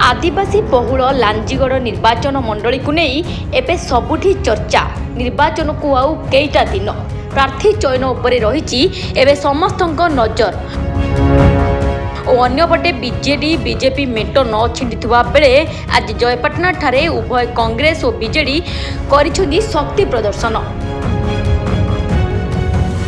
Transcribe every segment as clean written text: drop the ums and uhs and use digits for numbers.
आदिवासी बहुल लांजीगड़ निर्वाचन मंडली को नहीं एबे सबुठी चर्चा। निर्वाचन को आउ केईटा दिन प्रार्थी चयन उपरे रही एबे समस्तंक नजर। और अन्यपटे बीजेडी बीजेपी मेट न छिंडिथुवा बेले आज जयपाटना ठारे उभय कांग्रेस और बीजेडी करिसेंती शक्ति प्रदर्शन।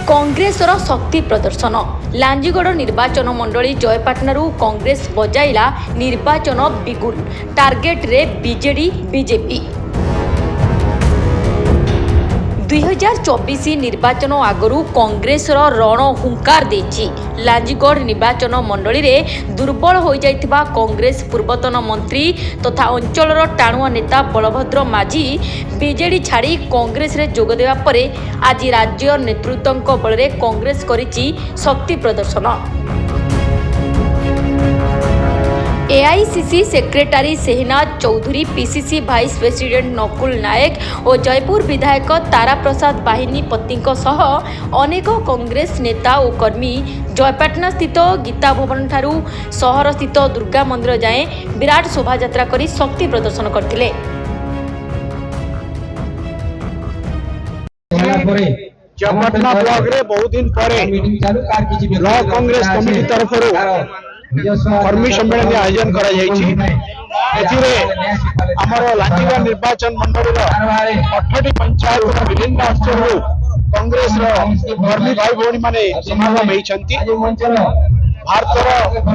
कांग्रेसर शक्ति प्रदर्शन लांजीगड़ निर्वाचन मंडली जयपाटनारू कांग्रेस बजाइला निर्वाचन बिगुल टार्गेट रे बीजेडी बीजेपी। 2024 निर्वाचन आगरू कांग्रेसर रण हुंकार देछि। लांजीगड़ निर्वाचन मंडली रे दुर्बल हो जाइथिबा कांग्रेस पूर्वतन मंत्री तथा अंचलर टाणुआ नेता बलभद्र माझी बीजेडी छाड़ी कांग्रेस रे जोग देवा परे आज राज्य नेतृत्वक बल कांग्रेस करिछि शक्ति प्रदर्शन। AICC secretary Sehnaz Chaudhary, PCC vice president Nakul Nayak और जयपुर विधायक तारा प्रसाद बाहिनी पत्नी सह अनेक कांग्रेस नेता और कर्मी जयपाटना स्थित गीता भवन ठारू सहर स्थित दुर्गा मंदिर जाए विराट शोभायात्रा करी शक्ति प्रदर्शन करथिले। जयपाटना ब्लॉक रे बहुत दिन पर ब्लॉक कांग्रेस कमिटी तरफ कर्मी सम्मेलन आयोजन करा आमर लांजीगड़ निर्वाचन मंडल 8टी पंचायत विभिन्न अंचल कांग्रेस कर्मी भाई भौणी माने समागम होती। भारत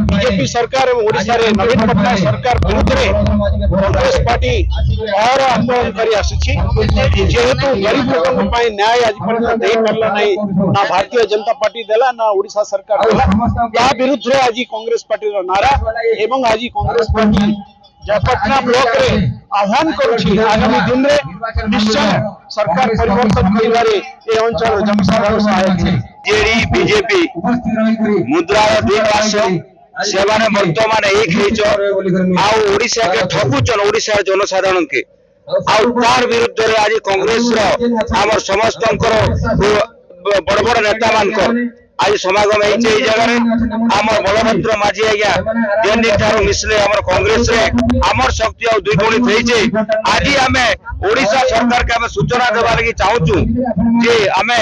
बीजेपी सरकार और ओडिशा रे नवीन पटनायक सरकार विरुद्ध कांग्रेस पार्टी और आंदोलन करी आसी। जेहेतु गरीब लोगों न्याय आज पर्यटन दे पारला नहीं, ना भारतीय जनता पार्टी देला ना ओडिशा सरकार देला, या विरुद्ध आज कांग्रेस पार्टी नारा एवं आज कांग्रेस पार्टी जयपाटना ब्लॉक रे आह्वान करुछि आगामी दिन रे निश्चय सरकार परिवर्तन करिबारे ए अंचल जनसाधारण सहायक है। जेडी बीजेपी मुद्रार दुई पार्श्व सेवाने वर्तमान एक हेचो ओडिशा के ठकुचन ओडिशा जनसाधारण के तार विरुद्ध रे आज कांग्रेस आमर समस्त बड़ बड़ नेता मान आज समागम होइछे। एई जगह आमर बलभद्र माझी आज्ञा जेनी ठारो मिसले आमर कांग्रेस रे आमर शक्ति आ द्विगुणित होइछे। आज आमे ओडिशा सरकार के आमे सूचना देबा लागि चाहूछु जे आमे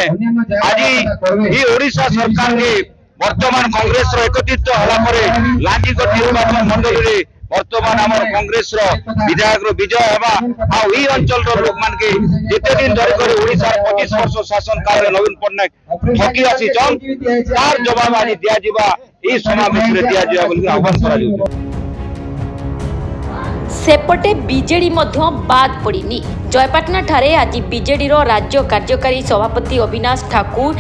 आज ई ओडिशा सरकार के वर्तमान कांग्रेस रो एकत्रित होला परे लांजीगड़ निर्वाचन मंडली रे वर्तमान आमर कांग्रेस रो विधायक रो विजय हेबा आ ई अंचल रो लोक मान के जेते दिन धरि करे ओडिशा 25 वर्ष शासन काल रे नवीन पटनायक ठकी आसी जन तार जवाब आज दिया जिबा ई समावेश रे दिया जिबा बोली आह्वान करा जाउ। सेपटे बीजेडी मध्य बाद पड़िनी। जयपाटना ठारे आज बीजेडी रो राज्य कार्यकारी सभापति अविनाश ठाकुर,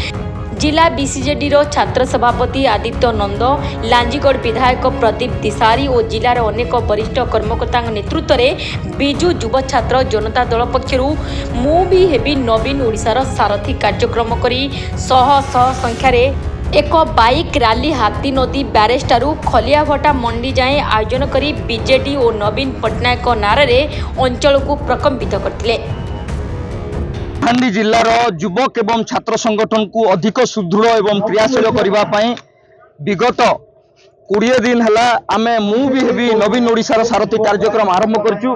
जिला बीसीजेडी रो छात्र सभापति आदित्य नंद, लांजीगड़ विधायक प्रदीप दिसारी और जिलार अनेक वरिष्ठ कर्मकर्ता नेतृत्व में बिजु युव छात्र जनता दल पक्षरु मु भी हेबी नवीन ओडिशार सारथी कार्यक्रम करी शह शह संख्यार एक बाइक रैली हाथी नदी ब्यारेज ठारू खलियाभटा मंडी जाए आयोजन करी बीजेडी और नवीन पटनायक नारे अंचल को प्रकम्पित करथिले। कलाहांडी जिल्लार युवक एवं छात्र संगठन को अधिक सुदृढ़ एवं क्रियाशील करने विगत 20 दिन है आमे मु भी हेबी नवीन ओडिशार सारथी कार्यक्रम आरंभ करचु।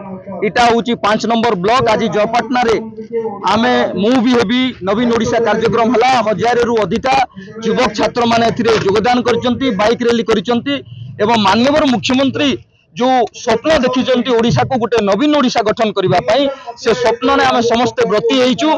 इटा होची 5 नंबर ब्लॉक। आज जयपाटना रे आमे मु भी हेबी नवीन ओडिशा कार्यक्रम हला 1000 रु अधिका युवक छात्र माने एथिरे योगदान करचंती, बाइक रैली करचंती एवं माननीय मुख्यमंत्री जो स्वप्न देखिचंती ओडिशा को गोटे नवीन ओडिशा गठन करबा पई से स्वप्न ने आमे समस्त ब्रती हेइचु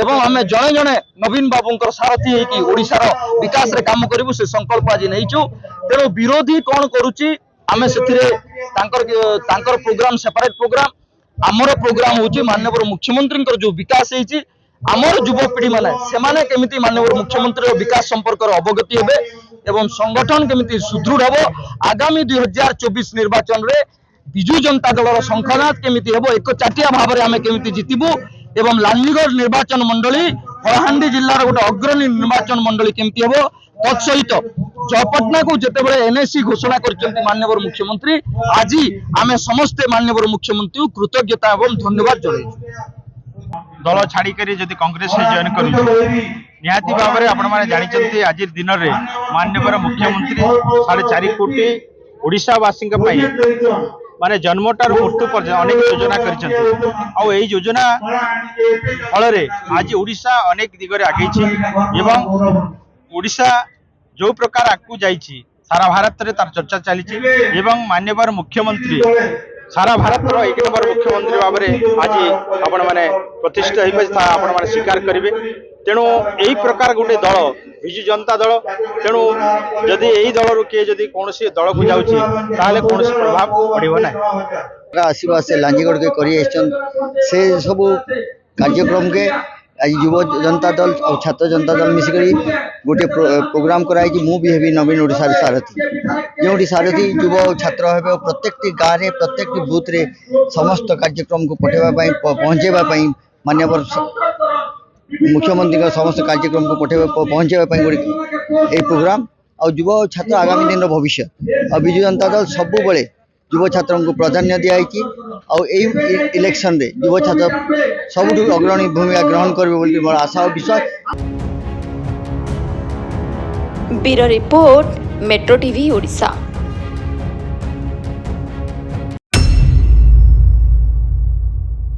एवं आमे जणे जणे नवीन बाबूंकर सारथी हेकि ओडिशार विकास रे काम करिवु से संकल्प आज नेइचु। तेणु विरोधी कौन करुच्ची आमे सेथिरे तांकर प्रोग्राम सेपरेट प्रोग्राम, आमर प्रोग्राम होची माननीय मुख्यमंत्री जो विकास हेइची आमर युवपीढ़ी माने सेमाने केमिति माननीय मुख्यमंत्री विकास संपर्क अवगति हेबे एवं संगठन केमिति सुदृढ़ हेबो। आगामी 2024 निर्वाचन रे बिजु जनता दलर संख्यानाथ केमिति हेबो एक चाटिया भाव में आमे केमिति जितिबु एवं लांजीगड़ निर्वाचन मंडली कलाहांडी जिल्लार गोटे अग्रणी निर्वाचन मंडली केमिति हेबो तत्सहित जयपाटना को जितेबाला एनएससी घोषणा करचंती माननीय मुख्यमंत्री आज आमे समस्ते माननीय मुख्यमंत्री कृतज्ञता एवं धन्यवाद जणाइछु। दल छाड़ी जदि कांग्रेस जॉइन कर निहाती भाव में आपण मैंने जानते आज दिन में माननीय मुख्यमंत्री 4.5 कोटी ओडिशावासी माने जन्मटार मृत्यु पर्यंत अनेक योजना करिसेंती आ एई योजना फल आज ओडिशा अनेक दिगरे आगे एवं ओडिशा जो प्रकार आगू जाइछि सारा भारत रे तार चर्चा चली एवं मान्यवर मुख्यमंत्री सारा भारत एक नंबर मुख्यमंत्री भाव में आज आपण मैंने प्रतिष्ठा आपण मैंने स्वीकार करेंगे तेणु यही प्रकार गोटे दल विजु जनता दल तेणु जदि यही दल किए जदि कौन दल को जाऊँगी कौन प्रभाव पड़ो ना आसवा से लांजीगढ़ के करी से सब कार्यक्रम के आज युव जनता दल और छात्र जनता दल मिसिक गोटे प्रोग्राम कराई मु भी हेबी नवीन ओडिशा सारथी जो सारथी युव छात्र हे प्रत्येक गाँव में प्रत्येक बूथ रे समस्त कार्यक्रम को पठेवाई पहुँचेवाई मान्यवर मुख्यमंत्री समस्त कार्यक्रम को पहुँचेवाई गोटे प्रोग्राम और युव छात्र आगामी दिन भविष्य और विजु जनता दल सबु बड़े युव छात्र को प्राधान्य दिखाई और इलेक्शन रे युव छात्र सबुठ अग्रणी भूमिका ग्रहण करेंगे मोर आशा और विश्वास। Bureau report metro TV Odisha.